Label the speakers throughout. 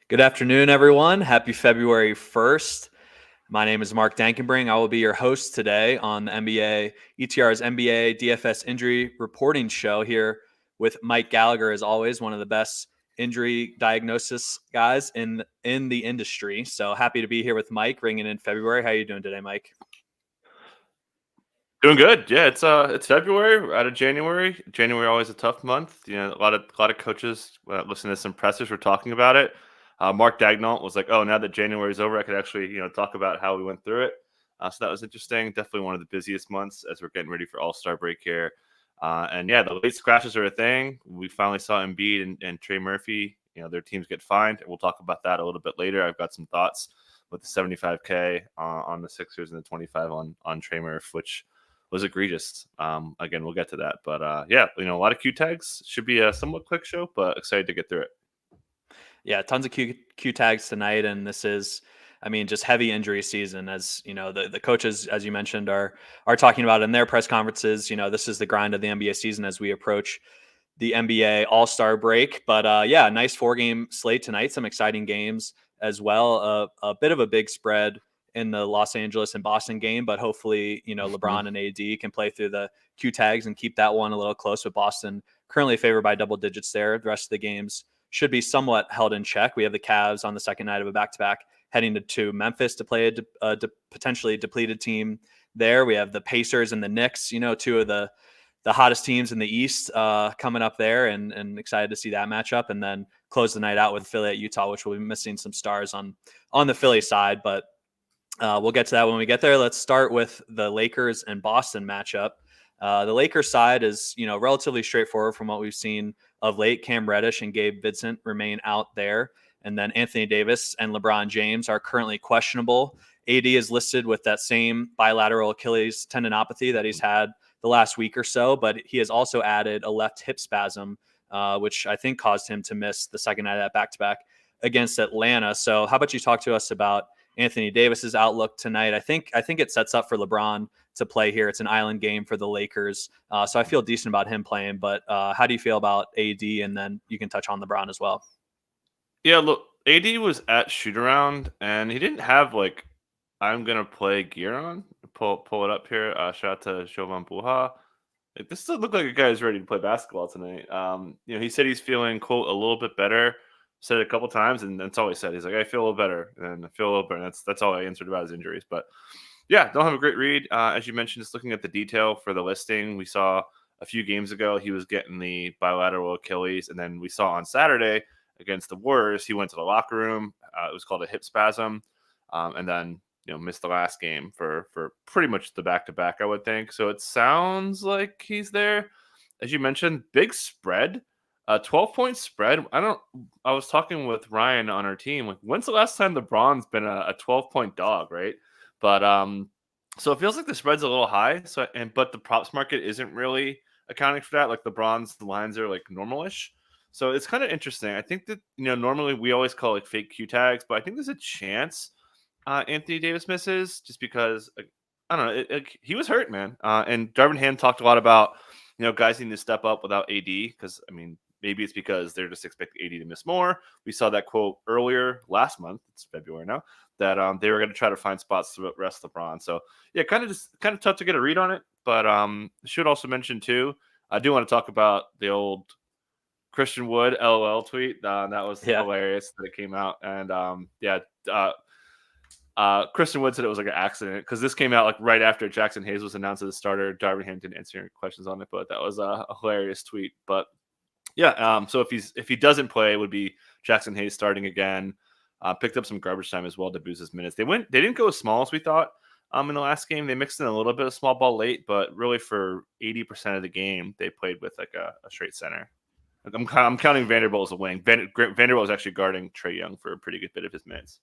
Speaker 1: Good afternoon, everyone. Happy February 1st. My name is Mark Dankenbring. I will be your host today on the ETR's NBA DFS injury reporting show here with Mike Gallagher, as always, one of the best injury diagnosis guys in the industry. So happy to be here with Mike, ringing in February. How are you doing today, Mike?
Speaker 2: Doing good. Yeah, it's February. We're out of January. January always a tough month. A lot of coaches listen to some pressers were talking about it. Mark Dagnall was like, "Oh, now that January is over, I could actually talk about how we went through it." So that was interesting. Definitely one of the busiest months as we're getting ready for All-Star break here. And yeah, the late scratches are a thing. We finally saw Embiid and Trey Murphy. Their teams get fined. We'll talk about that a little bit later. I've got some thoughts with the 75K on the Sixers and the 25 on Trey Murphy, which was egregious. Again, we'll get to that. But yeah, a lot of Q tags. Should be a somewhat quick show, but excited to get through it.
Speaker 1: Yeah, tons of Q tags tonight, and this is, just heavy injury season. As you know, the coaches, as you mentioned, are talking about in their press conferences. This is the grind of the NBA season as we approach the NBA All-Star break. But yeah, nice 4-game slate tonight. Some exciting games as well. A bit of a big spread in the Los Angeles and Boston game, but hopefully, LeBron and AD can play through the Q tags and keep that one a little close. With Boston currently favored by double digits there. The rest of the games should be somewhat held in check. We have the Cavs on the second night of a back-to-back heading to Memphis to play a potentially depleted team there. We have the Pacers and the Knicks, two of the hottest teams in the East coming up there, and excited to see that matchup. And then close the night out with Philly at Utah, which will be missing some stars on the Philly side. But we'll get to that when we get there. Let's start with the Lakers and Boston matchup. The Lakers side is, relatively straightforward from what we've seen of late. Cam Reddish and Gabe Vincent remain out there. And then Anthony Davis and LeBron James are currently questionable. AD is listed with that same bilateral Achilles tendinopathy that he's had the last week or so, but he has also added a left hip spasm, which I think caused him to miss the second night of that back-to-back against Atlanta. So how about you talk to us about Anthony Davis's outlook tonight? I think it sets up for LeBron to play here. It's an island game for the Lakers. So I feel decent about him playing, but how do you feel about AD? And then you can touch on LeBron as well.
Speaker 2: Yeah, look, AD was at shoot around and he didn't have I'm gonna play gear on. Pull it up here. Shout out to Shovan Buha. This doesn't look like a guy who's ready to play basketball tonight. He said he's feeling quote a little bit better. Said it a couple times, and that's all he said. He's like, I feel a little better, and I feel a little better. And that's all I answered about his injuries. But yeah, don't have a great read. As you mentioned, just looking at the detail for the listing, we saw a few games ago he was getting the bilateral Achilles, and then we saw on Saturday against the Warriors he went to the locker room. It was called a hip spasm, and then missed the last game for pretty much the back-to-back, I would think. So it sounds like he's there. As you mentioned, big spread, a 12-point spread. I was talking with Ryan on our team. Like, when's the last time LeBron's been a 12-point dog, right? But so it feels like the spread's a little high. But the props market isn't really accounting for that. Like LeBron's lines are like normalish. So it's kind of interesting. I think that normally we always call fake Q tags, but I think there's a chance Anthony Davis misses just because I don't know. He was hurt, man. And Darvin Ham talked a lot about guys need to step up without AD because maybe it's because they're just expecting AD to miss more. We saw that quote earlier last month. It's February now. That they were going to try to find spots to rest LeBron. So yeah, kind of tough to get a read on it. But should also mention too, I do want to talk about the old Christian Wood LOL tweet. That was hilarious that it came out. And Christian Wood said it was like an accident because this came out right after Jackson Hayes was announced as a starter. Darvin Ham didn't answer any questions on it, but that was a hilarious tweet. But yeah, so if he doesn't play, it would be Jackson Hayes starting again. Picked up some garbage time as well to boost his minutes. They didn't go as small as we thought in the last game. They mixed in a little bit of small ball late, but really for 80% of the game, they played with a straight center. I'm counting Vanderbilt as a wing. Vanderbilt was actually guarding Trae Young for a pretty good bit of his minutes.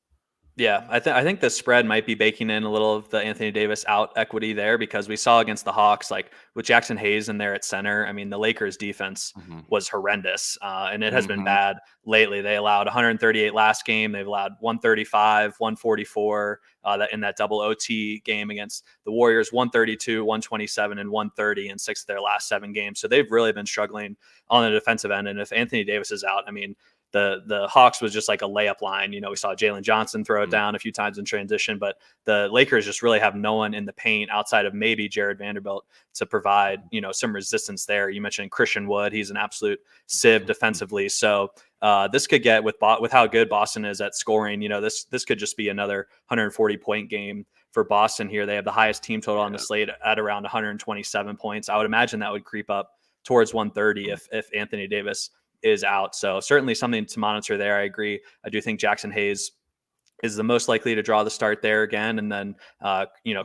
Speaker 1: Yeah, I think the spread might be baking in a little of the Anthony Davis out equity there because we saw against the Hawks, with Jackson Hayes in there at center. The Lakers defense was horrendous, and it has been bad lately. They allowed 138 last game. They've allowed 135, 144 in that double OT game against the Warriors, 132, 127, and 130 in 6 of their last 7 games. So they've really been struggling on the defensive end. And if Anthony Davis is out, the Hawks was just like a layup line. We saw Jalen Johnson throw it down a few times in transition, but the Lakers just really have no one in the paint outside of maybe Jared Vanderbilt to provide, some resistance there. You mentioned Christian Wood. He's an absolute sieve defensively. So this could get with how good Boston is at scoring, this could just be another 140-point game for Boston here. They have the highest team total on the slate at around 127 points. I would imagine that would creep up towards 130 if Anthony Davis is out. So certainly something to monitor there. I agree. I do think Jackson Hayes is the most likely to draw the start there again. And then,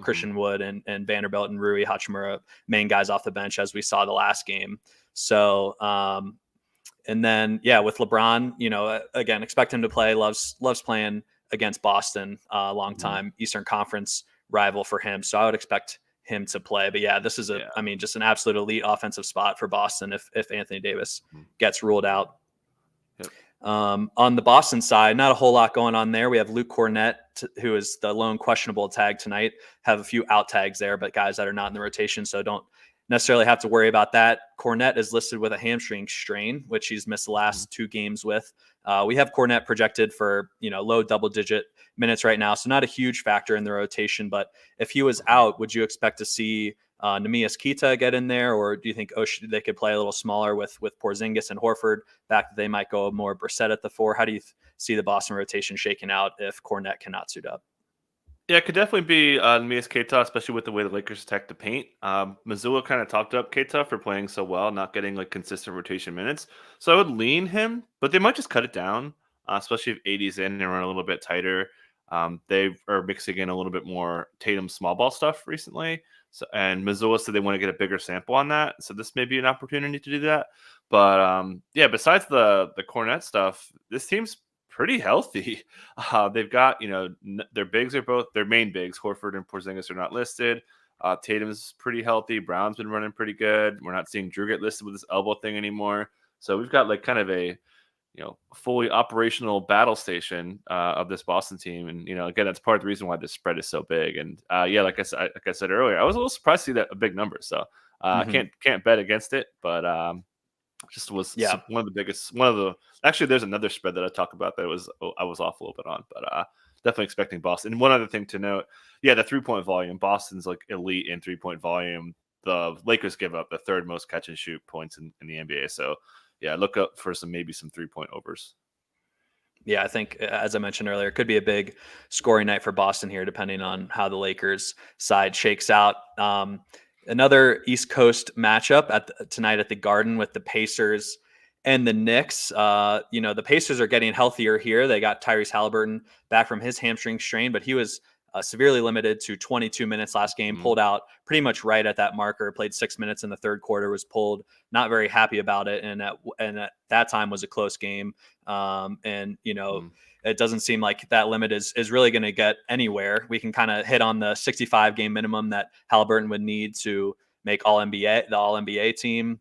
Speaker 1: Christian Wood and Vanderbilt and Rui Hachimura, main guys off the bench, as we saw the last game. So, and then, with LeBron, again, expect him to play, loves playing against Boston, long time Eastern Conference rival for him. So I would expect him to play. But this is just an absolute elite offensive spot for Boston if Anthony Davis gets ruled out.
Speaker 2: Yep.
Speaker 1: On the Boston side, not a whole lot going on there. We have Luke Cornett, who is the lone questionable tag tonight. Have a few out tags there, but guys that are not in the rotation, so don't necessarily have to worry about that. Cornett is listed with a hamstring strain, which he's missed the last 2 games with. We have Cornett projected for low double-digit minutes right now, so not a huge factor in the rotation. But if he was out, would you expect to see Neemias Queta get in there, or do you think they could play a little smaller with Porzingis and Horford back? That they might go more Brissett at the 4. How do you see the Boston rotation shaking out if Cornett cannot suit up?
Speaker 2: Yeah, it could definitely be Neemias Queta, especially with the way the Lakers attack the paint. Missoula kind of talked up Queta for playing so well, not getting like consistent rotation minutes. So I would lean him, but they might just cut it down, especially if 80's in and run a little bit tighter. They are mixing in a little bit more Tatum small ball stuff recently. So, and Missoula said they want to get a bigger sample on that. So this may be an opportunity to do that. But besides the Cornett stuff, this team's pretty healthy. They've got, their bigs are both their main bigs. Horford and Porzingis are not listed. Tatum's pretty healthy. Brown's been running pretty good. We're not seeing Drew get listed with this elbow thing anymore. So we've got like kind of a, fully operational battle station of this Boston team. And, again, that's part of the reason why this spread is so big. And like I said earlier, I was a little surprised to see that a big number. So I can't bet against it, but just was one of the biggest, actually there's another spread that I talk about that I was off a little bit on, but definitely expecting Boston. And one other thing to note, the 3-point volume, Boston's like elite in 3-point volume. The Lakers give up the 3rd most catch and shoot points in the NBA. So look up for maybe some 3-point overs.
Speaker 1: Yeah, I think, as I mentioned earlier, it could be a big scoring night for Boston here, depending on how the Lakers side shakes out. Another East Coast matchup tonight at the Garden with the Pacers and the Knicks. The Pacers are getting healthier here. They got Tyrese Halliburton back from his hamstring strain, but he was severely limited to 22 minutes last game, pulled out pretty much right at that marker, played 6 minutes in the 3rd quarter, was pulled, not very happy about it. And at that time was a close game. It doesn't seem like that limit is really going to get anywhere. We can kind of hit on the 65 game minimum that Halliburton would need to make the All NBA team.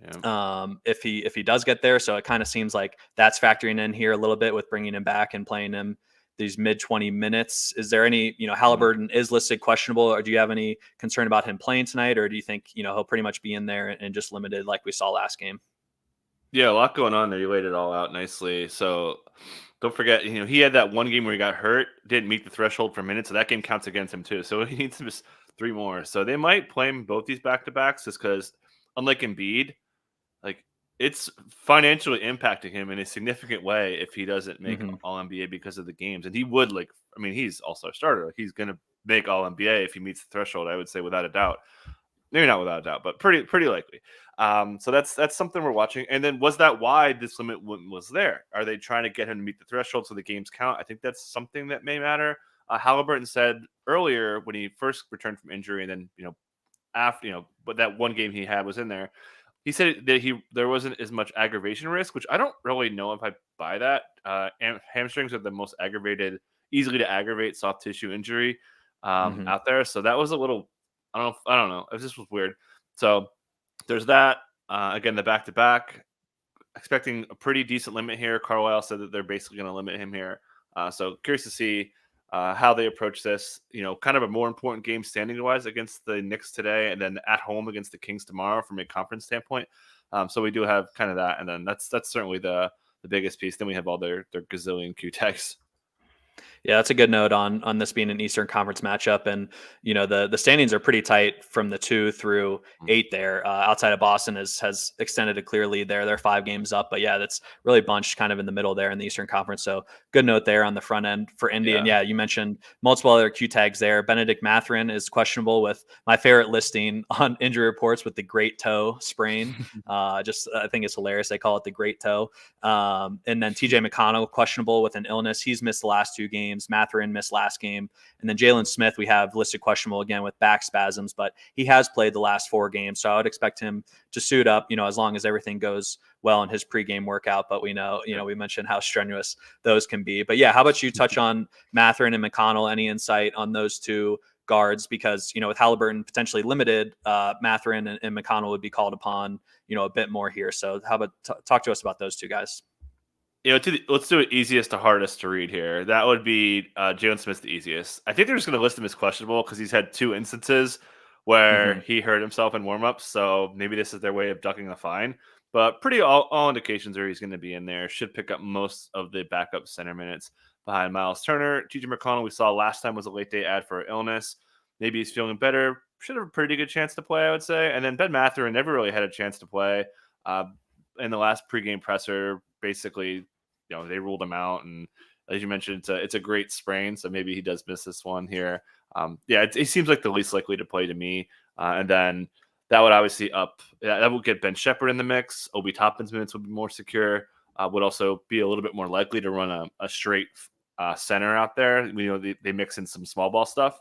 Speaker 1: Yeah. If he does get there. So it kind of seems like that's factoring in here a little bit with bringing him back and playing him these mid 20 minutes. Is there any, Halliburton is listed questionable, or do you have any concern about him playing tonight? Or do you think, he'll pretty much be in there and just limited like we saw last game?
Speaker 2: Yeah, a lot going on there. You laid it all out nicely. So don't forget, he had that one game where he got hurt, didn't meet the threshold for minutes, so that game counts against him too. So he needs to miss 3 more. So they might play him both these back-to-backs just because, unlike Embiid, like it's financially impacting him in a significant way if he doesn't make All-NBA because of the games. And he would he's all-star starter. Like he's going to make All-NBA if he meets the threshold, I would say without a doubt. Maybe not without a doubt, but pretty likely. So that's something we're watching. And then was that why this limit was there? Are they trying to get him to meet the threshold so the games count? I think that's something that may matter. Halliburton said earlier when he first returned from injury, and then after but that one game he had was in there. He said that there wasn't as much aggravation risk, which I don't really know if I buy that. Hamstrings are the most easily to aggravate soft tissue injury out there. So that was a little. I don't know. This was weird. So there's that. Again, the back-to-back. Expecting a pretty decent limit here. Carlisle said that they're basically going to limit him here. So curious to see how they approach this. Kind of a more important game standing-wise against the Knicks today, and then at home against the Kings tomorrow from a conference standpoint. So we do have kind of that, and then that's certainly the the biggest piece. Then we have all their gazillion Q tags.
Speaker 1: Yeah, that's a good note on this being an Eastern Conference matchup, and the standings are pretty tight from the 2 through 8 there. Outside of Boston has extended a clear lead there. They're 5 games up, but yeah, that's really bunched kind of in the middle there in the Eastern Conference. So good note there on the front end for Indy. And yeah, you mentioned multiple other Q tags there. Benedict Mathurin is questionable with my favorite listing on injury reports with the great toe sprain. I think it's hilarious. They call it the great toe. And then TJ McConnell questionable with an illness. He's missed the last 2 games. Mathurin missed last game. And then Jalen Smith, we have listed questionable again with back spasms, but he has played the last 4 games. So I would expect him to suit up, as long as everything goes well in his pregame workout. But we know, we mentioned how strenuous those can be. But yeah, how about you touch on Mathurin and McConnell? Any insight on those 2 guards? Because, with Halliburton potentially limited, Mathurin and McConnell would be called upon, a bit more here. So how about talk to us about those 2 guys?
Speaker 2: Let's do it easiest to hardest to read here. That would be Jalen Smith the easiest. I think they're just going to list him as questionable because he's had 2 instances where he hurt himself in warmups. So maybe this is their way of ducking the fine. But pretty all indications are he's going to be in there. Should pick up most of the backup center minutes behind Miles Turner. TJ McConnell, we saw last time, was a late day ad for illness. Maybe he's feeling better. Should have a pretty good chance to play, I would say. And then Ben Mathurin never really had a chance to play. In the last pregame presser, basically, they ruled him out. And as you mentioned, it's a great sprain, so maybe he does miss this one here. It seems like the least likely to play to me. And then that would obviously that would get Ben Shepherd in the mix. Obi Toppin's minutes would be more secure. Would also be a little bit more likely to run a straight center out there. They mix in some small ball stuff.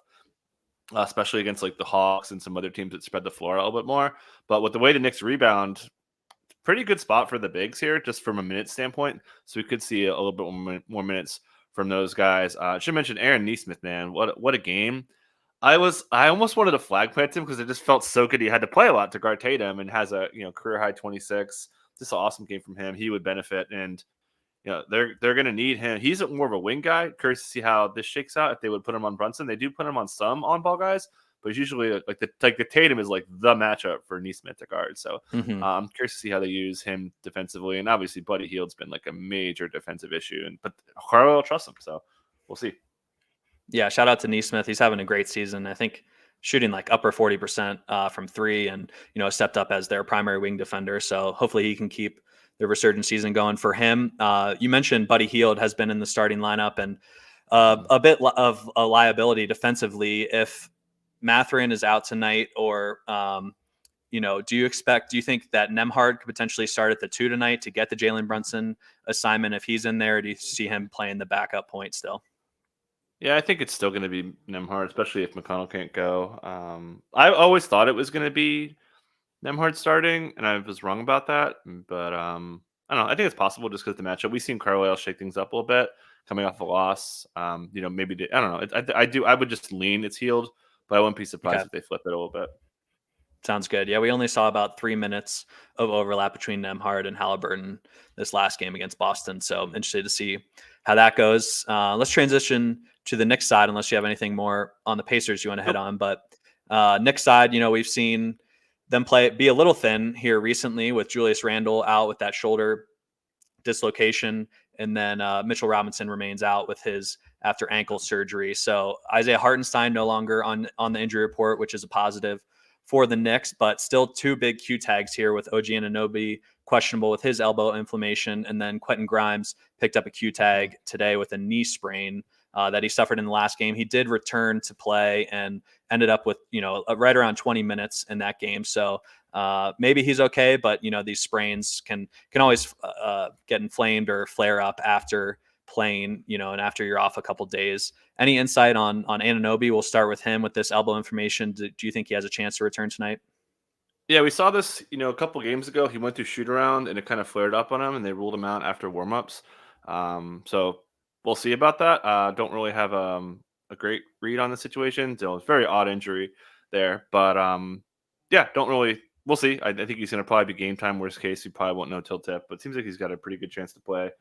Speaker 2: Especially against like the Hawks and some other teams that spread the floor a little bit more. But with the way the Knicks rebound, pretty good spot for the bigs here, just from a minute standpoint. So we could see a little bit more minutes from those guys. I should mention Aaron Nesmith, man. What a game. I almost wanted to flag plant him because it just felt so good. He had to play a lot to guard Tatum and has a career high 26. Just an awesome game from him. He would benefit, and they're going to need him. He's more of a wing guy. Curious to see how this shakes out. If they would put him on Brunson, they do put him on some on ball guys, but usually like the Tatum is like the matchup for Nesmith to guard. So I'm curious to see how they use him defensively. And obviously Buddy Hield's been like a major defensive issue, but Carlisle trusts him. So we'll see.
Speaker 1: Yeah. Shout out to Nesmith. He's having a great season. I think shooting like upper 40% from 3 and, stepped up as their primary wing defender. So hopefully he can keep the resurgent season going for him. You mentioned Buddy Hield has been in the starting lineup and a bit of a liability defensively if Mathurin is out tonight, or do you think that Nembhard could potentially start at the 2 tonight to get the Jalen Brunson assignment if he's in there? Or do you see him playing the backup point still?
Speaker 2: Yeah, I think it's still going to be Nembhard, especially if McConnell can't go. I always thought it was going to be Nembhard starting, and I was wrong about that. But I don't know. I think it's possible just because the matchup. We've seen Carlisle shake things up a little bit coming off a loss. Maybe I don't know. I would just lean it's Hield, but I wouldn't be surprised if they flip it a little bit.
Speaker 1: Sounds good. Yeah, we only saw about 3 minutes of overlap between Nembhard and Halliburton this last game against Boston. So I'm interested to see how that goes. Let's transition to the Knicks side, unless you have anything more on the Pacers you want to hit on. But Knicks side, we've seen them be a little thin here recently with Julius Randle out with that shoulder dislocation. And then Mitchell Robinson remains out with his after ankle surgery. So Isaiah Hartenstein no longer on the injury report, which is a positive for the Knicks, but still 2 big Q tags here with OG Anunoby questionable with his elbow inflammation. And then Quentin Grimes picked up a Q tag today with a knee sprain that he suffered in the last game. He did return to play and ended up with, right around 20 minutes in that game. So maybe he's okay, but these sprains can always get inflamed or flare up after playing, and after you're off a couple days. Any insight on Anunoby? We'll start with him with this elbow inflammation. Do you think he has a chance to return tonight?
Speaker 2: Yeah, we saw this, a couple games ago. He went through shoot around and it kind of flared up on him, and they ruled him out after warmups. So we'll see about that. Don't really have a great read on the situation. So it's a very odd injury there, but don't really. We'll see. I think he's going to probably be game time. Worst case, we probably won't know till tip, but it seems like he's got a pretty good chance to play.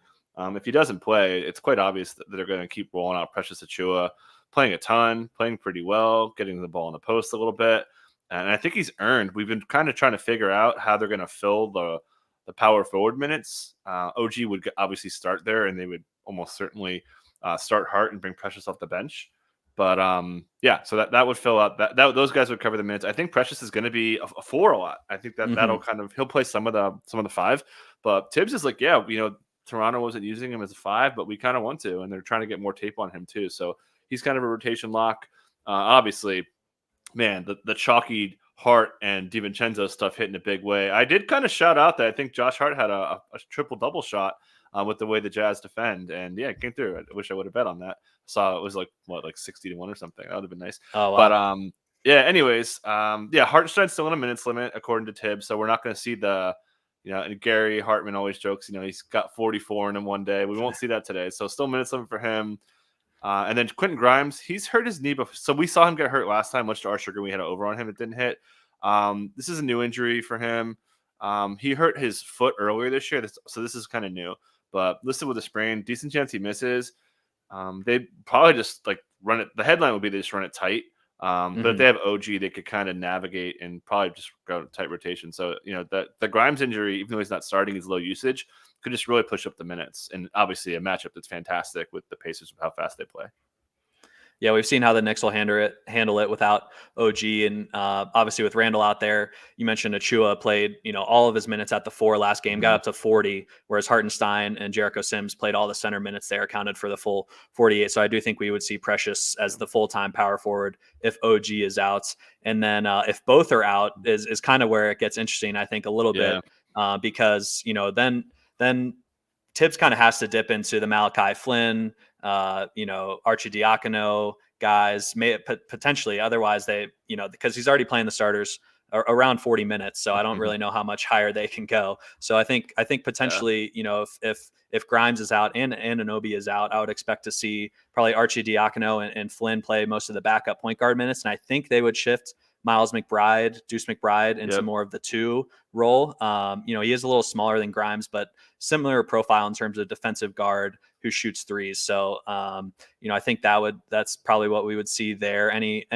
Speaker 2: If he doesn't play, it's quite obvious that they're going to keep rolling out Precious Achiuwa, playing a ton, playing pretty well, getting the ball in the post a little bit. And I think he's earned. We've been kind of trying to figure out how they're going to fill the power forward minutes, OG would obviously start there, and they would almost certainly start Hart and bring Precious off the bench. But so that would fill up that those guys would cover the minutes. I think Precious is going to be a 4 a lot. I think that'll kind of, he'll play some of the 5, but Tibbs is like, Toronto wasn't using him as a 5, but we kind of want to, and they're trying to get more tape on him too. So he's kind of a rotation lock. Obviously, man, the chalky Hart and DiVincenzo stuff hit in a big way. I did kind of shout out that I think Josh Hart had a triple-double shot with the way the Jazz defend, and it came through. I wish I would have bet on that. Saw it was like 60-1 or something. That would have been nice.
Speaker 1: Oh, wow.
Speaker 2: But anyways, Hartenstein's still in a minutes limit according to Tibbs, so we're not going to see the, and Gary Hartman always jokes, he's got 44 in him one day. We won't see that today, so still minutes limit for him. And then Quentin Grimes, he's hurt his knee before, so we saw him get hurt last time. Much to our chagrin, we had an over on him. It didn't hit. This is a new injury for him. He hurt his foot earlier this year, so this is kind of new. But listed with a sprain, decent chance he misses. They probably just run it. The headline would be they just run it tight. But if they have OG, they could kind of navigate and probably just go tight rotation. So the Grimes injury, even though he's not starting, he's low usage, could just really push up the minutes. And obviously a matchup that's fantastic with the Pacers with how fast they play.
Speaker 1: Yeah, we've seen how the Knicks will handle it without OG, and obviously with Randall out there. You mentioned Achua played, all of his minutes at the 4 last game, got up to 40, whereas Hartenstein and Jericho Sims played all the center minutes there, accounted for the full 48. So I do think we would see Precious as the full-time power forward if OG is out, and then if both are out is kind of where it gets interesting, I think, a little bit, because then Tibbs kind of has to dip into the Malachi Flynn, Arcidiacono guys, may potentially. Otherwise, they, because he's already playing the starters around 40 minutes, so I don't really know how much higher they can go. So I think potentially, if Grimes is out and Anunoby is out, I would expect to see probably Arcidiacono and Flynn play most of the backup point guard minutes, and I think they would shift Deuce McBride into more of the 2 role. He is a little smaller than Grimes, but similar profile in terms of defensive guard who shoots threes. So, I think that's probably what we would see there. Any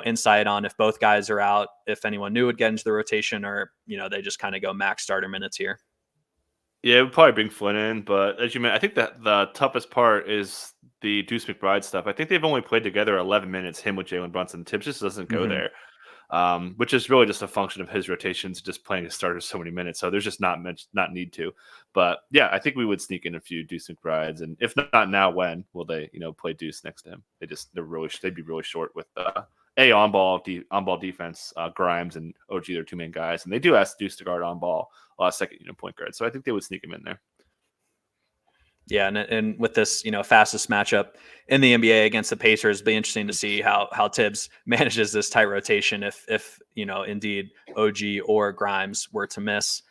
Speaker 1: insight on if both guys are out, if anyone new would get into the rotation, or, they just kind of go max starter minutes here?
Speaker 2: Yeah, we'd probably bring Flynn in, but as you mentioned, I think that the toughest part is the Deuce McBride stuff. I think they've only played together 11 minutes, him with Jalen Brunson. Tibbs just doesn't go there, which is really just a function of his rotations, just playing his starters so many minutes. So there's just not need to. But yeah, I think we would sneak in a few Deuce McBrides, and if not now, when will they, play Deuce next to him? They'd be really short with on ball defense. Grimes and OG, they're 2 main guys, and they do ask Deuce to guard on ball, second unit point guard. So I think they would sneak him in there.
Speaker 1: Yeah, and with this, fastest matchup in the NBA against the Pacers, it'll be interesting to see how Tibbs manages this tight rotation if indeed OG or Grimes were to miss.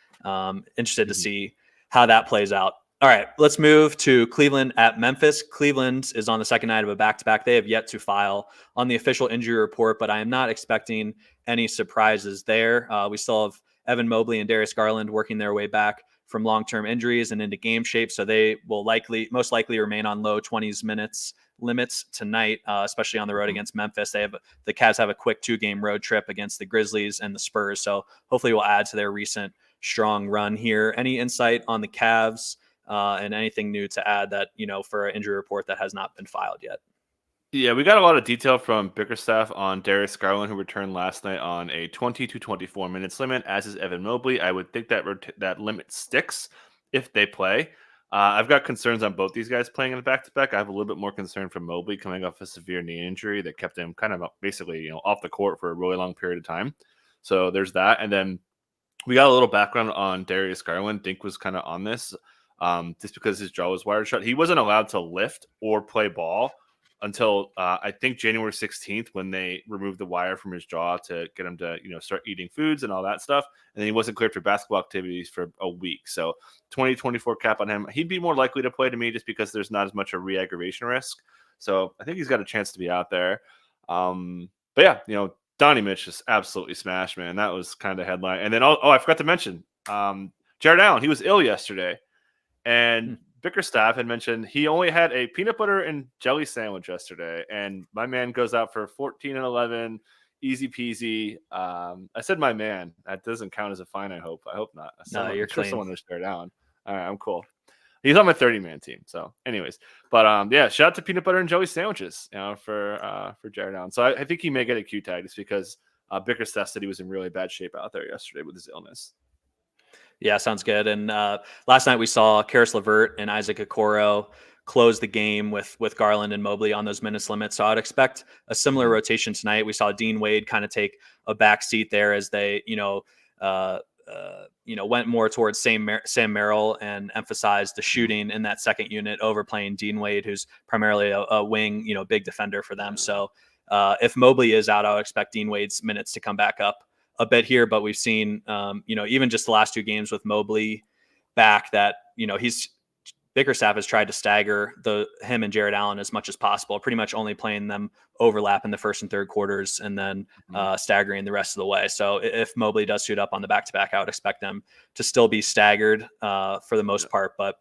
Speaker 1: Interested to see how that plays out. All right, let's move to Cleveland at Memphis. Cleveland is on the second night of a back-to-back. They have yet to file on the official injury report, but I am not expecting any surprises there. We still have Evan Mobley and Darius Garland working their way back from long-term injuries and into game shape, so they will most likely remain on low 20s minutes limits tonight, especially on the road against Memphis. The Cavs have a quick 2-game road trip against the Grizzlies and the Spurs, so hopefully we'll add to their recent strong run here. Any insight on the Cavs and anything new to add that, for an injury report that has not been filed yet?
Speaker 2: Yeah, we got a lot of detail from Bickerstaff on Darius Garland, who returned last night on a 20 to 24 minutes limit, as is Evan Mobley. I would think that limit sticks if they play. I've got concerns on both these guys playing in a back-to-back. I have a little bit more concern for Mobley coming off a severe knee injury that kept him kind of basically off the court for a really long period of time. So there's that. And then we got a little background on Darius Garland. Dink was kind of on this just because his jaw was wired shut. He wasn't allowed to lift or play ball until I think January 16th, when they removed the wire from his jaw to get him to, start eating foods and all that stuff. And then he wasn't cleared for basketball activities for a week. So 2024 cap on him. He'd be more likely to play to me just because there's not as much a re-aggravation risk. So I think he's got a chance to be out there. But yeah, Donnie Mitch just absolutely smashed, man. That was kind of the headline. And then, I forgot to mention Jared Allen. He was ill yesterday. And Bickerstaff had mentioned he only had a peanut butter and jelly sandwich yesterday, and my man goes out for 14 and 11, easy peasy. I said my man. That doesn't count as a fine. I hope not.
Speaker 1: No, you're
Speaker 2: I'm sure
Speaker 1: clean.
Speaker 2: someone will stare down. All right, I'm cool. He's on my 30-man team. So, anyways, but yeah, shout out to peanut butter and jelly sandwiches, for Jared Allen. So I think he may get a Q tag just because Bickerstaff said he was in really bad shape out there yesterday with his illness.
Speaker 1: Yeah, sounds good. And last night we saw Karis LeVert and Isaac Okoro close the game with Garland and Mobley on those minutes limits. So I'd expect a similar rotation tonight. We saw Dean Wade kind of take a back seat there as they, went more towards Sam Merrill and emphasized the shooting in that second unit over playing Dean Wade, who's primarily a wing, big defender for them. So if Mobley is out, I would expect Dean Wade's minutes to come back up a bit here, but we've seen, even just the last 2 games with Mobley back that, Bickerstaff has tried to stagger him and Jared Allen as much as possible, pretty much only playing them overlap in the first and third quarters and then staggering the rest of the way. So if Mobley does suit up on the back-to-back, I would expect them to still be staggered for the most part. But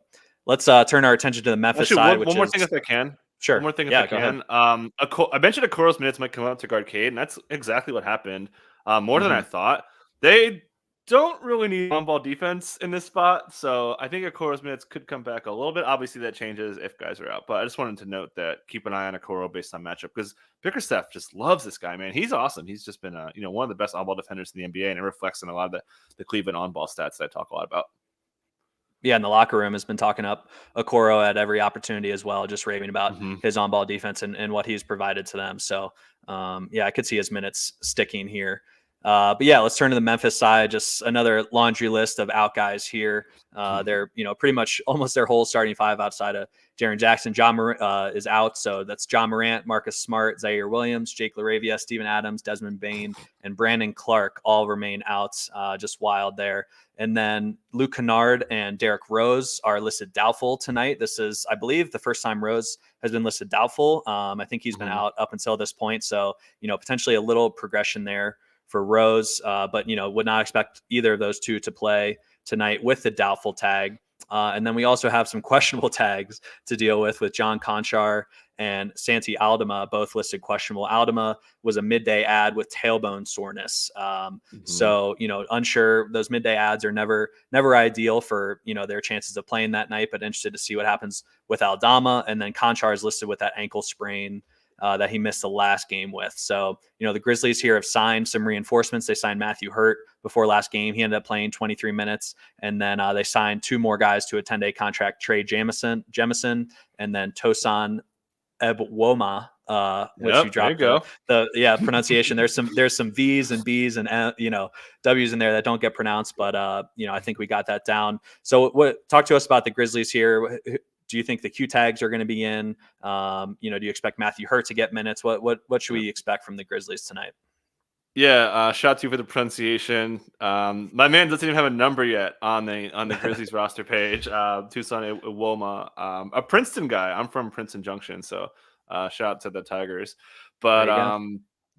Speaker 1: let's turn our attention to the Memphis side.
Speaker 2: One more thing if I can.
Speaker 1: Sure.
Speaker 2: One more thing if I can. I mentioned Okoro's minutes might come out to guard Cade, and that's exactly what happened. More than I thought. They don't really need on-ball defense in this spot, so I think Okoro's minutes could come back a little bit. Obviously, that changes if guys are out, but I just wanted to note that keep an eye on Okoro based on matchup because Bickerstaff just loves this guy, man. He's awesome. He's just been one of the best on-ball defenders in the NBA, and it reflects in a lot of the Cleveland on-ball stats that I talk a lot about.
Speaker 1: Yeah, and the locker room has been talking up Okoro at every opportunity as well, just raving about his on-ball defense and what he's provided to them. So, I could see his minutes sticking here. But yeah, let's turn to the Memphis side. Just another laundry list of out guys here. They're pretty much almost their whole starting 5 outside of Jaren Jackson. John Morant is out, so that's John Morant, Marcus Smart, Zaire Williams, Jake LaRavia, Steven Adams, Desmond Bane, and Brandon Clark all remain out. Just wild there. And then Luke Kennard and Derrick Rose are listed doubtful tonight. This is, I believe, the first time Rose has been listed doubtful. I think he's been out up until this point, so potentially a little progression there for Rose, but would not expect either of those two to play tonight with the doubtful tag. And then we also have some questionable tags to deal with John Conchar and Santi Aldama, both listed questionable. Aldama was a midday ad with tailbone soreness. So, unsure. Those midday ads are never ideal for, their chances of playing that night, but interested to see what happens with Aldama. And then Conchar is listed with that ankle sprain that he missed the last game with. So, the Grizzlies here have signed some reinforcements. They signed Matthew Hurt before last game. He ended up playing 23 minutes. And then they signed 2 more guys to a 10-day contract, Trey Jemison, and then Tosan Ebwoma, which you dropped the pronunciation. There's some V's and B's and W's in there that don't get pronounced, but I think we got that down. So talk to us about the Grizzlies here. Do you think the Q tags are going to be in? Do you expect Matthew Hurt to get minutes? What should we expect from the Grizzlies tonight?
Speaker 2: Yeah, shout to you for the pronunciation. My man doesn't even have a number yet on the Grizzlies roster page. Tucson Iwoma, a Princeton guy. I'm from Princeton Junction, so shout out to the Tigers. But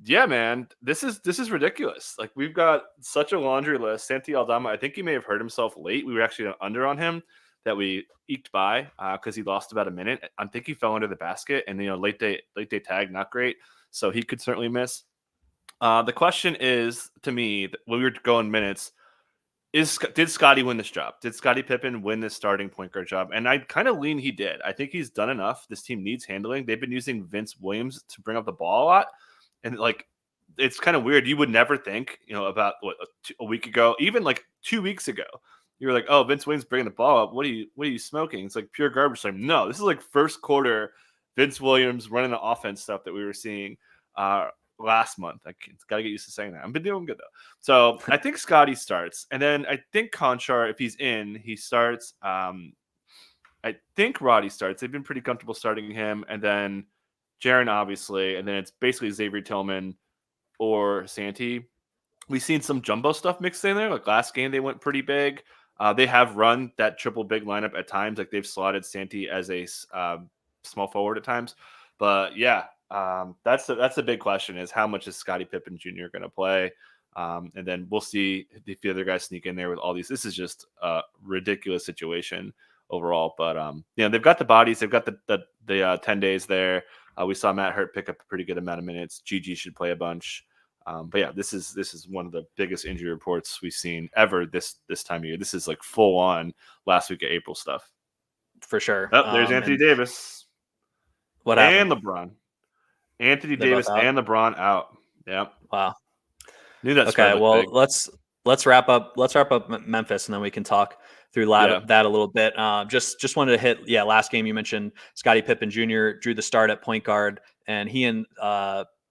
Speaker 2: yeah, man, this is ridiculous. Like, we've got such a laundry list. Santi Aldama, I think he may have hurt himself late. We were actually under on him that we eked by because he lost about a minute. I think he fell under the basket, and late day tag, not great. So he could certainly miss. The question is, to me, when we were going minutes, did Scotty win this job? Did Scottie Pippen win this starting point guard job? And I kind of lean he did. I think he's done enough. This team needs handling. They've been using Vince Williams to bring up the ball a lot, and it's kind of weird. You would never think, about a week ago, even 2 weeks ago, you were like, oh, Vince Williams bringing the ball up. What are you smoking? It's like pure garbage time. No, this is first quarter Vince Williams running the offense stuff that we were seeing last month. I got to get used to saying that. I've been doing good though. So I think Scotty starts, and then I think Conchar, if he's in, he starts. I think Roddy starts. They've been pretty comfortable starting him, and then Jaren obviously, and then it's basically Xavier Tillman or Santi. We've seen some jumbo stuff mixed in there. Like last game, they went pretty big. They have run that triple big lineup at times. Like they've slotted Santi as a small forward at times. But yeah, that's the big question: is how much is Scottie Pippen Jr. going to play? And then we'll see if the other guys sneak in there with all these. This is just a ridiculous situation overall. But they've got the bodies. They've got the 10 days there. We saw Matt Hurt pick up a pretty good amount of minutes. GG should play a bunch. But yeah, this is one of the biggest injury reports we've seen ever this time of year. This is like full on last week of April stuff.
Speaker 1: For sure.
Speaker 2: Oh, there's Anthony
Speaker 1: And
Speaker 2: Davis
Speaker 1: what happened?
Speaker 2: and LeBron. Anthony
Speaker 1: They're both
Speaker 2: Davis
Speaker 1: out.
Speaker 2: and LeBron out. Yep.
Speaker 1: Wow.
Speaker 2: Knew that spread
Speaker 1: Okay,
Speaker 2: looked
Speaker 1: well
Speaker 2: big.
Speaker 1: let's wrap up. Let's wrap up Memphis, and then we can talk through
Speaker 2: Yeah.
Speaker 1: that a little bit. Just wanted to hit. Yeah, last game you mentioned Scottie Pippen Jr. drew the start at point guard, and he and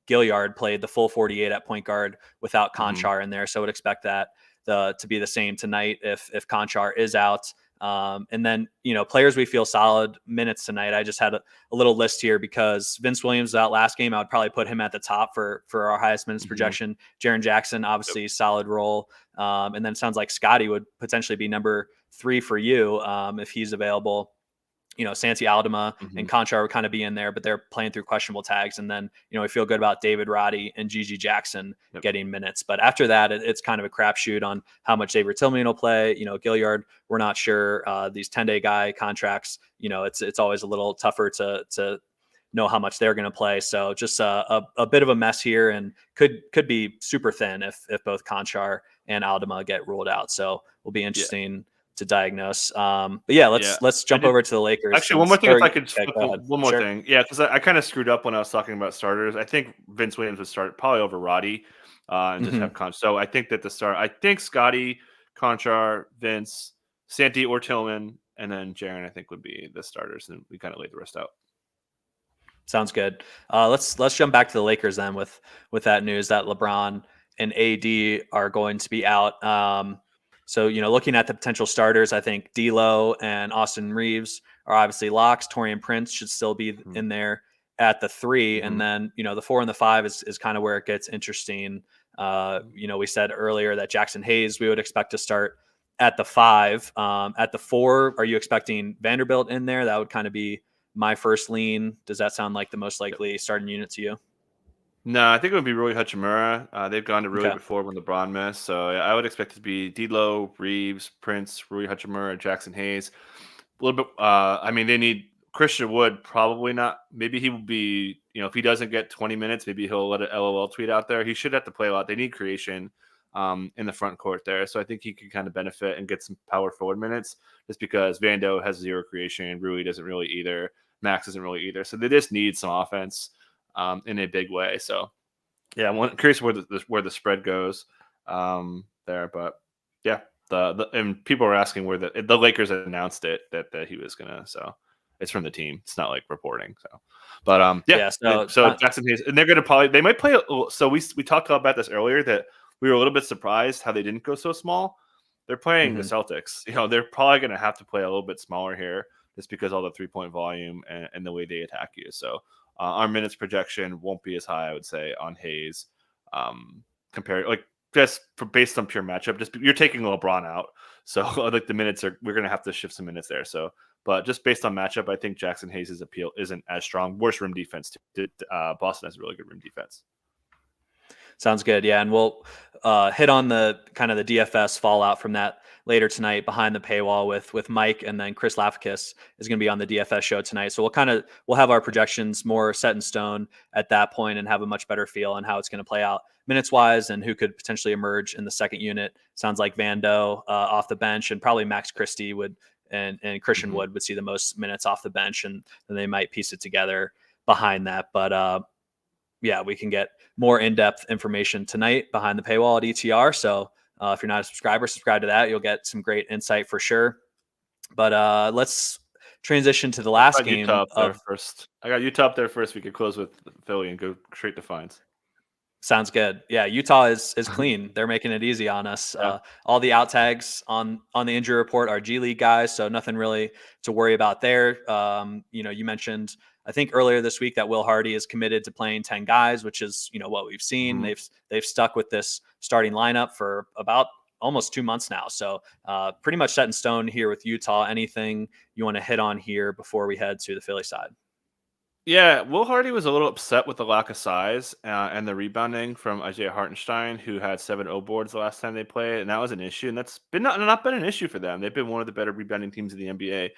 Speaker 1: Gilliard played the full 48 at point guard without
Speaker 2: Mm-hmm.
Speaker 1: Conchar in there. So I would expect that to be the same tonight if Conchar is out. And then, players we feel solid minutes tonight. I just had a little list here because Vince Williams was out last game. I would probably put him at the top for our highest minutes
Speaker 2: Mm-hmm.
Speaker 1: projection. Jaren Jackson, obviously solid role. And then it sounds like Scotty would potentially be number 3 for you if he's available. Santi Aldama
Speaker 2: Mm-hmm.
Speaker 1: and Conchar would kind of be in there, but they're playing through questionable tags. And then, we feel good about David Roddy and Gigi Jackson getting minutes. But after that, it's kind of a crapshoot on how much Xavier Tillman will play. Gilliard, we're not sure. These 10-day guy contracts, it's always a little tougher to know how much they're going to play. So just a bit of a mess here, and could be super thin if both Conchar and Aldama get ruled out. So will be interesting to diagnose. But yeah, let's jump over to the Lakers.
Speaker 2: Actually, one more thing, if I could, one more
Speaker 1: Sure.
Speaker 2: thing. Yeah, because I kind of screwed up when I was talking about starters. I think Vince Williams would start probably over Roddy and just have Conchar. So I think that I think Scotty, Conchar, Vince, Santi or Tillman, and then Jaren, I think would be the starters, and we kind of laid the rest out.
Speaker 1: Sounds good. Let's jump back to the Lakers then with that news that LeBron and AD are going to be out. So, looking at the potential starters, I think D'Lo and Austin Reeves are obviously locks. Taurean Prince should still be in there at the 3. And then, the 4 and the 5 is kind of where it gets interesting. We said earlier that Jackson Hayes, we would expect to start at the 5. At the 4, are you expecting Vanderbilt in there? That would kind of be my first lean. Does that sound like the most likely starting unit to you?
Speaker 2: No, I think it would be Rui Hachimura. They've gone to Rui
Speaker 1: Okay.
Speaker 2: before when LeBron missed. So I would expect it to be D'Lo, Reeves, Prince, Rui Hachimura, Jackson Hayes. A little bit. I mean, they need Christian Wood. Probably not. Maybe he will be. If he doesn't get 20 minutes, maybe he'll let an LOL tweet out there. He should have to play a lot. They need creation in the front court there. So I think he could kind of benefit and get some power forward minutes just because Vando has 0 creation. Rui doesn't really either. Max doesn't really either. So they just need some offense in a big way. So yeah, I'm curious where the spread goes there. But yeah, and people are asking where the Lakers announced it that he was gonna. So it's from the team. It's not like reporting. So, but so Jackson Hayes, and they're gonna they might play. So we talked about this earlier that we were a little bit surprised how they didn't go so small. They're playing the Celtics. They're probably gonna have to play a little bit smaller here just because all the 3-point volume and the way they attack you. So our minutes projection won't be as high, I would say, on Hayes compared just based on pure matchup. Just you're taking LeBron out, so like the minutes we're gonna have to shift some minutes there. So, but just based on matchup, I think Jackson Hayes' appeal isn't as strong. Worse rim defense too. Boston has a really good rim defense.
Speaker 1: Sounds good. Yeah, and we'll hit on the kind of the DFS fallout from that later tonight behind the paywall with Mike, and then Chris Lafakis is going to be on the DFS show tonight. So we'll have our projections more set in stone at that point and have a much better feel on how it's going to play out minutes wise and who could potentially emerge in the second unit. Sounds like Vando off the bench, and probably Max Christie and Christian Wood would see the most minutes off the bench, and then they might piece it together behind that. But yeah, we can get more in-depth information tonight behind the paywall at ETR. So if you're not a subscriber, subscribe to that. You'll get some great insight for sure. But let's transition to the last game.
Speaker 2: First. I got Utah up there first. We could close with Philly and go straight to fines.
Speaker 1: Sounds good. Yeah, Utah is clean. They're making it easy on us.
Speaker 2: Yeah.
Speaker 1: All the out tags on the injury report are G League guys, so nothing really to worry about there. You mentioned, I think earlier this week, that Will Hardy is committed to playing 10 guys, which is what we've seen. They've stuck with this starting lineup for about almost 2 months now. So pretty much set in stone here with Utah. Anything you want to hit on here before we head to the Philly side?
Speaker 2: Yeah, Will Hardy was a little upset with the lack of size and the rebounding from Isaiah Hartenstein, who had 7 O boards the last time they played, and that was an issue. And that's been not been an issue for them. They've been one of the better rebounding teams in the NBA.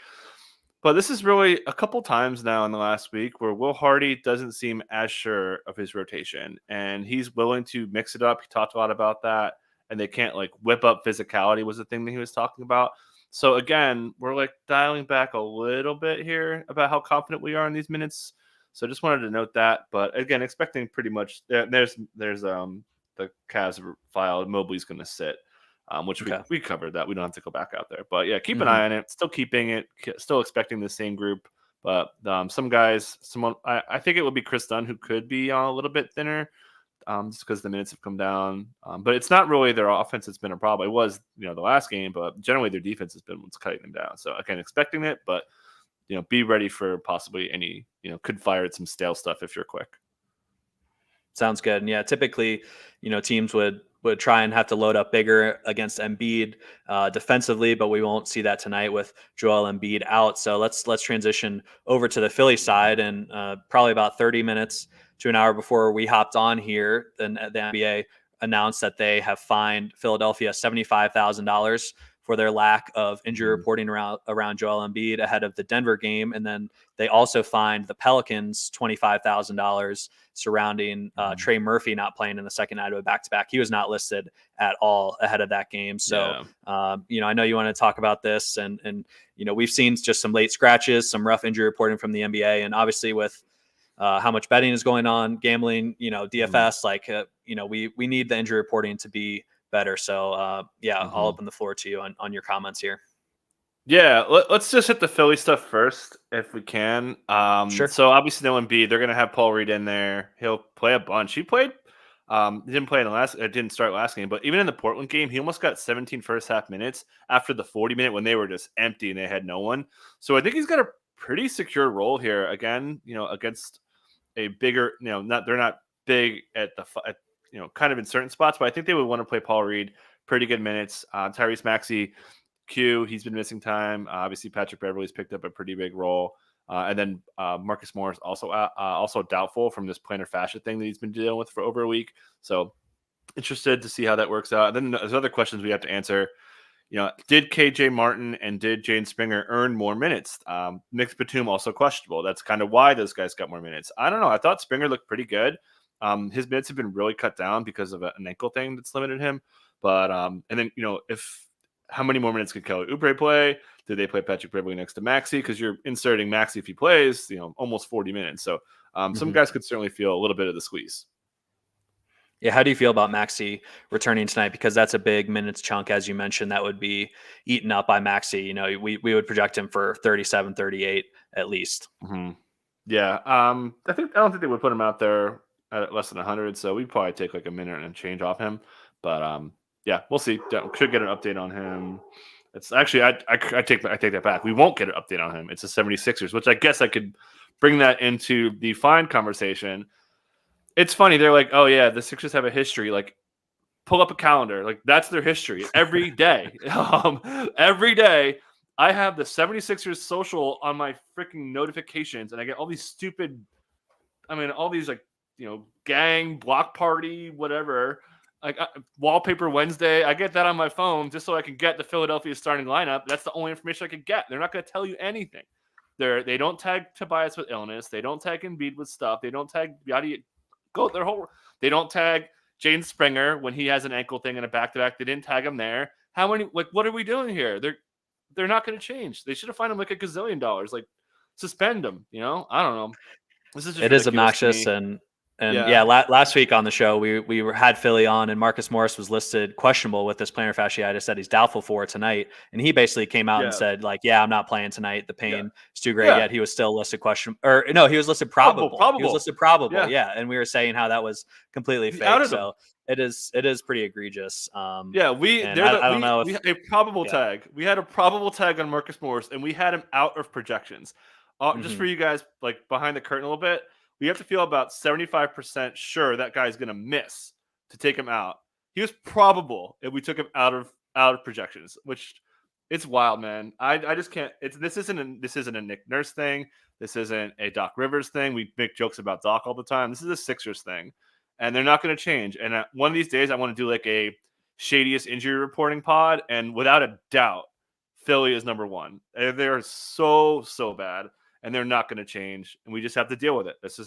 Speaker 2: But this is really a couple times now in the last week where Will Hardy doesn't seem as sure of his rotation, and he's willing to mix it up. He talked a lot about that, and they can't like whip up physicality was the thing that he was talking about. So again, we're like dialing back a little bit here about how confident we are in these minutes. So just wanted to note that. But again, expecting pretty much there's the Cavs file. Mobley's going to sit. Which
Speaker 1: Okay.
Speaker 2: we covered that. We don't have to go back out there. But yeah, keep an
Speaker 1: Mhm.
Speaker 2: eye on it. Still keeping it, still expecting the same group. But some guys, I think it would be Chris Dunn who could be on a little bit thinner just because the minutes have come down. But it's not really their offense that's been a problem. It was, the last game, but generally their defense has been what's cutting them down. So again, expecting it, but, be ready for possibly any, could fire at some stale stuff if you're quick.
Speaker 1: Sounds good. And yeah, typically, teams would try and have to load up bigger against Embiid defensively, but we won't see that tonight with Joel Embiid out. So let's transition over to the Philly side, and probably about 30 minutes to an hour before we hopped on here, then the NBA announced that they have fined Philadelphia $75,000 for their lack of injury reporting around Joel Embiid ahead of the Denver game. And then they also fined the Pelicans $25,000 surrounding Trey Murphy not playing in the second night of a back-to-back. He was not listed at all ahead of that game. So, I know you want to talk about this, and we've seen just some late scratches, some rough injury reporting from the NBA, and obviously with how much betting is going on, gambling, DFS, we need the injury reporting to be better. So, I'll open the floor to you on your comments here.
Speaker 2: Yeah, let's just hit the Philly stuff first if we can.
Speaker 1: Sure.
Speaker 2: So obviously no Embiid. They're gonna have Paul Reed in there. He'll play a bunch. He played. He didn't play in the last. It didn't start last game, but even in the Portland game, he almost got 17 first half minutes after the 40-minute when they were just empty and they had no one. So I think he's got a pretty secure role here again. Against a bigger. They're not big at kind of in certain spots, but I think they would want to play Paul Reed. Pretty good minutes. Tyrese Maxey. Q, he's been missing time. Obviously, Patrick Beverley's picked up a pretty big role. And then Marcus Morris also doubtful from this plantar fascia thing that he's been dealing with for over a week. So interested to see how that works out. And then there's other questions we have to answer. Did KJ Martin and did Jane Springer earn more minutes? Nick Batum also questionable. That's kind of why those guys got more minutes. I don't know. I thought Springer looked pretty good. His minutes have been really cut down because of an ankle thing that's limited him. But and then how many more minutes could Kelly Oubre play? Did they play Patrick Beverley next to Maxey? Because you're inserting Maxey if he plays, almost 40 minutes. So some guys could certainly feel a little bit of the squeeze.
Speaker 1: Yeah, how do you feel about Maxey returning tonight? Because that's a big minutes chunk, as you mentioned, that would be eaten up by Maxey. We would project him for 37, 38 at least.
Speaker 2: Mm-hmm. Yeah, I don't think they would put him out there at less than 100. So we'd probably take like a minute and change off him. But yeah, we'll see. Should get an update on him. It's actually I take that back. We won't get an update on him. It's the 76ers, which I guess I could bring that into the fine conversation. It's funny. They're like, oh yeah, the Sixers have a history. Like, pull up a calendar. Like, that's their history. Every day. Every day I have the 76ers social on my freaking notifications, and I get all these stupid, all these gang, block party, whatever. Like Wallpaper Wednesday, I get that on my phone just so I can get the Philadelphia starting lineup. That's the only information I could get. They're not going to tell you anything. They don't tag Tobias with illness. They don't tag Embiid with stuff. They don't tag They don't tag Jaden Springer when he has an ankle thing in a back-to-back. They didn't tag him there. How many? What are we doing here? They're not going to change. They should have fined him like $1 gazillion. Like, suspend him. I don't know. This is just
Speaker 1: it is obnoxious And last week on the show, we had Philly on, and Marcus Morris was listed questionable with this plantar fasciitis. Said he's doubtful for tonight, and he basically came out and said, I'm not playing tonight. The pain is too great. Yet he was still listed he was listed probable. He was listed probable. And we were saying how that was completely fake. So it is pretty egregious.
Speaker 2: I don't know if we had a probable tag. We had a probable tag on Marcus Morris, and we had him out of projections. Just for you guys, like behind the curtain a little bit. We have to feel about 75% sure that guy's going to miss to take him out. He was probable if we took him out of projections, which it's wild, man. I just can't. This isn't a Nick Nurse thing. This isn't a Doc Rivers thing. We make jokes about Doc all the time. This is a Sixers thing, and they're not going to change. And one of these days, I want to do like a shadiest injury reporting pod, and without a doubt, Philly is number one. And they're so bad, and they're not going to change. And we just have to deal with it. That's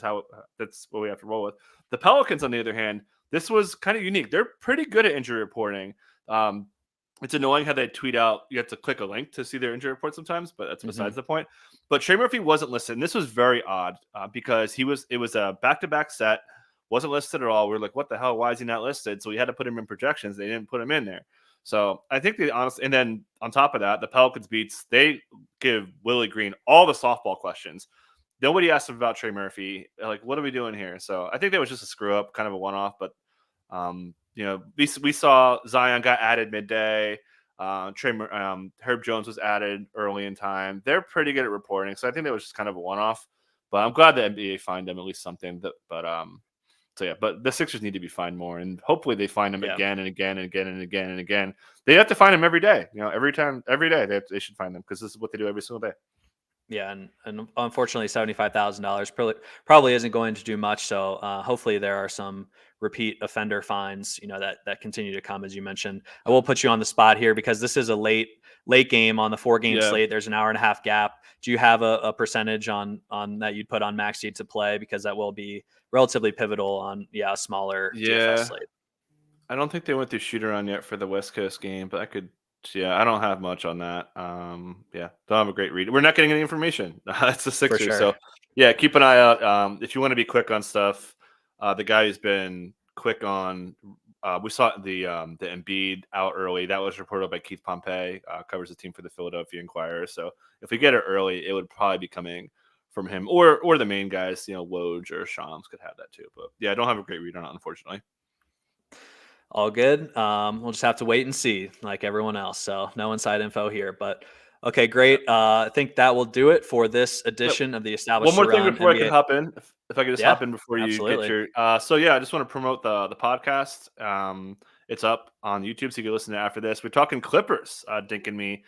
Speaker 2: what we have to roll with. The Pelicans, on the other hand, this was kind of unique. They're pretty good at injury reporting. It's annoying how they tweet out, you have to click a link to see their injury report sometimes, but that's besides the point. But Trey Murphy wasn't listed. And this was very odd because it was a back-to-back set, wasn't listed at all. We are like, what the hell? Why is he not listed? So we had to put him in projections. They didn't put him in there. So I think they honestly, and then on top of that, the Pelicans beats, they give Willie Green all the softball questions. Nobody asked him about Trey Murphy. Like, what are we doing here? So I think that was just a screw up, kind of a one-off, but we saw Zion got added midday. Herb Jones was added early in time. They're pretty good at reporting, so I think that was just kind of a one-off. But I'm glad the NBA fined them at least something. But the Sixers need to be fined more, and hopefully they find them again and again and again and again and again. They have to find them every day. Every day they should find them because this is what they do every single day.
Speaker 1: Yeah, and unfortunately, $75,000 probably isn't going to do much. So hopefully, there are some repeat offender fines, that continue to come, as you mentioned. I will put you on the spot here because this is a late game on the 4-game slate. There's an hour and a half gap. Do you have a percentage on that you'd put on Maxey to play, because that will be relatively pivotal on a smaller DFS slate?
Speaker 2: I don't think they went through shoot around yet for the West Coast game, but I could. Yeah, I don't have much on that. Don't have a great read. We're not getting any information. It's the Sixers.
Speaker 1: Sure.
Speaker 2: So, keep an eye out. If you want to be quick on stuff, the guy who's been quick on, we saw the Embiid out early. That was reported by Keith Pompey, covers the team for the Philadelphia Inquirer. So if we get it early, it would probably be coming from him or the main guys, Woj or Shams could have that too. But I don't have a great read on it, unfortunately.
Speaker 1: All good. We'll just have to wait and see, like everyone else. So no inside info here, but okay, great. I think that will do it for this edition of the Established.
Speaker 2: One more thing before
Speaker 1: NBA.
Speaker 2: I can hop in, if I could just hop in before
Speaker 1: absolutely.
Speaker 2: you get your. I just want to promote the podcast. It's up on YouTube, so you can listen to it after this. We're talking Clippers. Dink and me,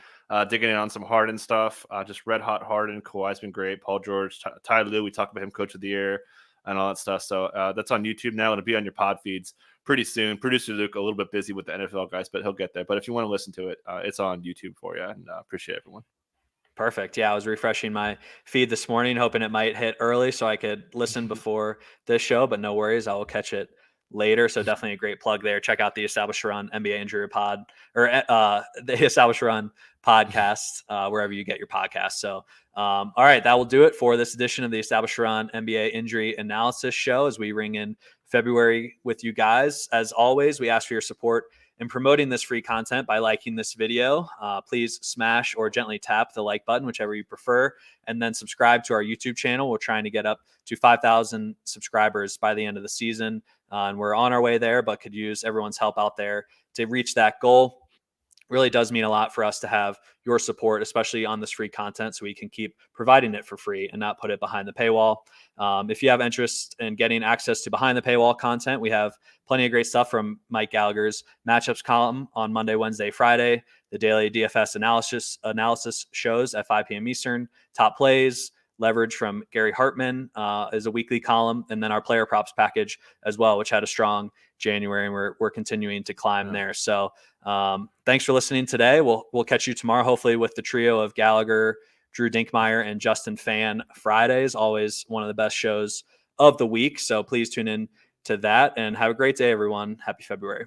Speaker 2: digging in on some Harden stuff. Just red hot Harden. Kawhi's been great. Paul George, Ty Lue. We talked about him, Coach of the Year, and all that stuff. So that's on YouTube now. It'll be on your pod feeds pretty soon. Producer Luke a little bit busy with the NFL guys, but he'll get there. But if you want to listen to it, it's on YouTube for you, and appreciate everyone.
Speaker 1: Perfect. Yeah, I was refreshing my feed this morning, hoping it might hit early so I could listen before this show, but no worries. I will catch it later. So definitely a great plug there. Check out the Established Run NBA Injury Pod, or the Established Run podcast, wherever you get your podcast. So, all right, that will do it for this edition of the Established Run NBA Injury Analysis Show as we ring in February with you guys. As always, we ask for your support in promoting this free content by liking this video. Please smash or gently tap the like button, whichever you prefer, and then subscribe to our YouTube channel. We're trying to get up to 5,000 subscribers by the end of the season, and we're on our way there, but could use everyone's help out there to reach that goal. Really does mean a lot for us to have your support, especially on this free content, so we can keep providing it for free and not put it behind the paywall. If you have interest in getting access to behind the paywall content, we have plenty of great stuff from Mike Gallagher's matchups column on Monday, Wednesday, Friday, the daily DFS analysis shows at 5 p.m. Eastern, top plays, leverage from Gary Hartman is a weekly column, and then our player props package as well, which had a strong January, and we're continuing to climb there. So thanks for listening today. We'll catch you tomorrow, hopefully with the trio of Gallagher, Drew Dinkmeyer, and Justin Fan. Fridays, always one of the best shows of the week. So please tune in to that and have a great day, everyone. Happy February.